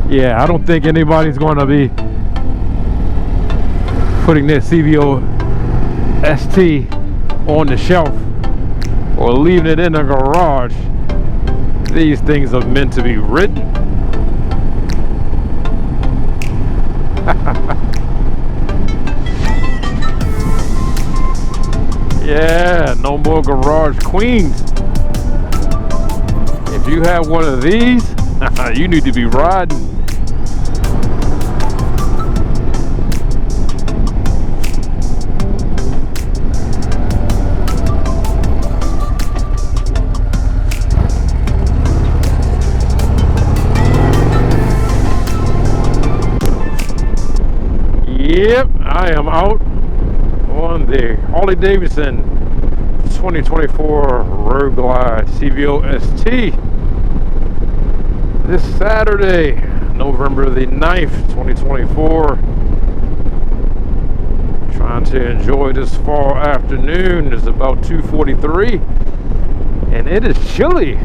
Yeah, I don't think anybody's going to be putting their CVO ST on the shelf or leaving it in the garage. These things are meant to be ridden. Yeah, no more garage queens. If you have one of these, you need to be riding. Yep, I am out on the Harley Davidson 2024 Road Glide CVO ST this Saturday, November the 9th, 2024. Trying to enjoy this fall afternoon. It's about 2:43 and it is chilly.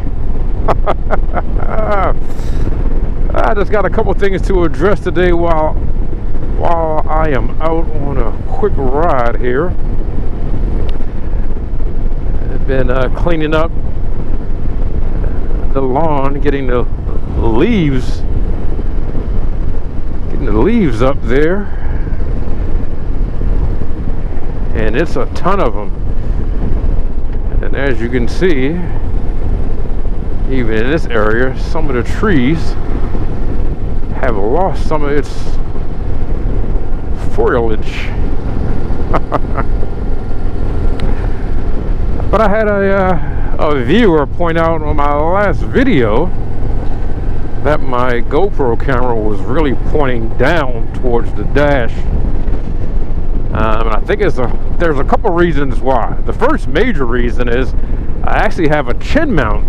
I just got a couple things to address today while I am out on a quick ride here. I've been cleaning up the lawn, getting the leaves up there, and it's a ton of them. And as you can see, even in this area, some of the trees have lost some of its foliage. But I had a viewer point out on my last video that my GoPro camera was really pointing down towards the dash. And I think there's a couple reasons why. The first major reason is I actually have a chin mount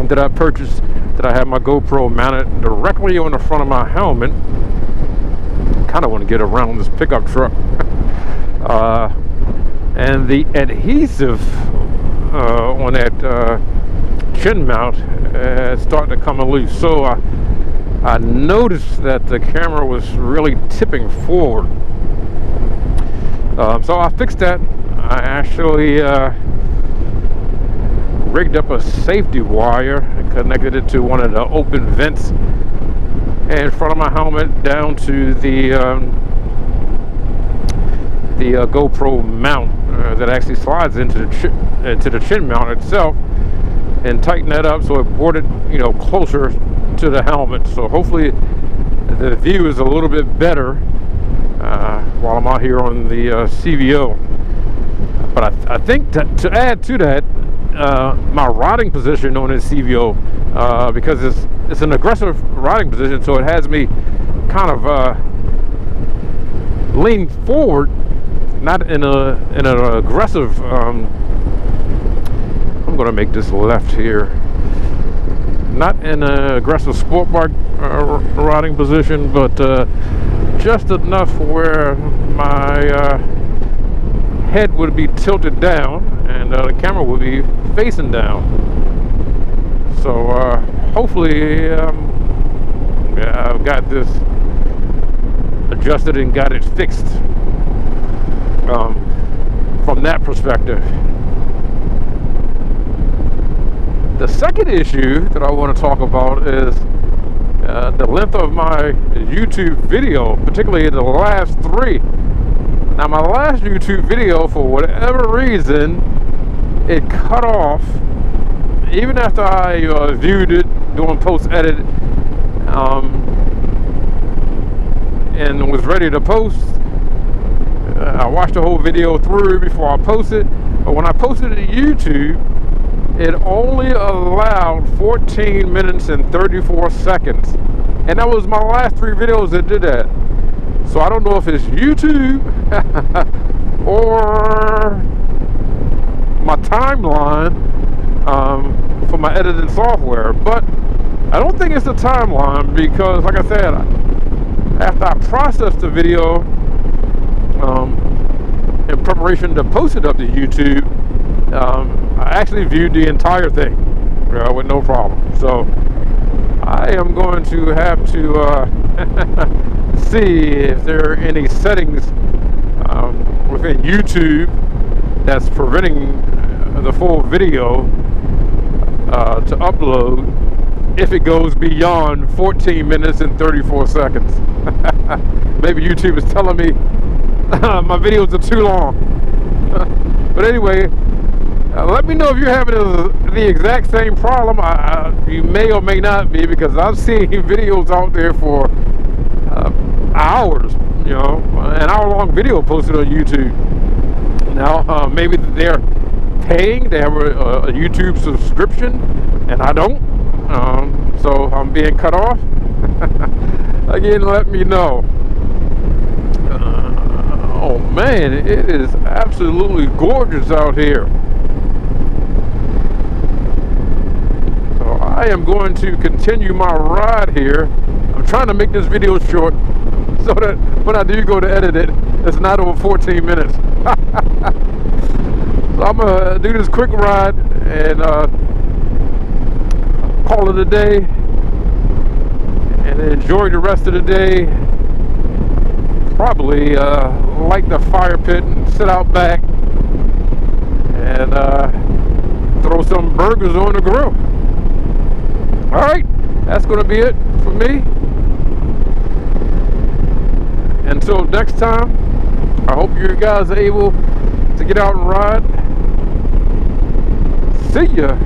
that I purchased, that I have my GoPro mounted directly on the front of my helmet. Kind of want to get around this pickup truck. And the adhesive on that chin mount starting to come loose. So I noticed that the camera was really tipping forward. So I fixed that. I actually rigged up a safety wire and connected it to one of the open vents in front of my helmet down to the GoPro mount that actually slides into the chin mount itself, and tighten that up so it boarded, closer to the helmet. So hopefully the view is a little bit better while I'm out here on the CVO. But I think to add to that, my riding position on this CVO, because it's an aggressive riding position, so it has me kind of lean forward, not in an aggressive. I'm going to make this left here. Not in an aggressive sport bike riding position, but just enough where my head would be tilted down and the camera would be facing down. So hopefully I've got this adjusted and got it fixed from that perspective. The second issue that I want to talk about is the length of my YouTube video, particularly the last three. Now, my last YouTube video, for whatever reason, it cut off even after I viewed it doing post-edit and was ready to post. I watched the whole video through before I posted, but when I posted it to YouTube, it only allowed 14 minutes and 34 seconds. And that was my last three videos that did that. So I don't know if it's YouTube or my timeline for my editing software. But I don't think it's the timeline, because like I said, after I processed the video in preparation to post it up to YouTube, I actually viewed the entire thing with no problem. So I am going to have to see if there are any settings within YouTube that's preventing the full video to upload if it goes beyond 14 minutes and 34 seconds. Maybe YouTube is telling me my videos are too long. But anyway, let me know if you're having the exact same problem. You may or may not be, because I've seen videos out there for hours, you know, an hour-long video posted on YouTube. Now, maybe they're paying, they have a YouTube subscription, and I don't, so I'm being cut off. Again, let me know. Oh man, it is absolutely gorgeous out here. So I am going to continue my ride here. I'm trying to make this video short so that when I do go to edit it, it's not over 14 minutes. So I'm gonna do this quick ride and call it a day, and enjoy the rest of the day. Probably light the fire pit and sit out back and throw some burgers on the grill. Alright, that's going to be it for me. Until next time, I hope you guys are able to get out and ride. See ya.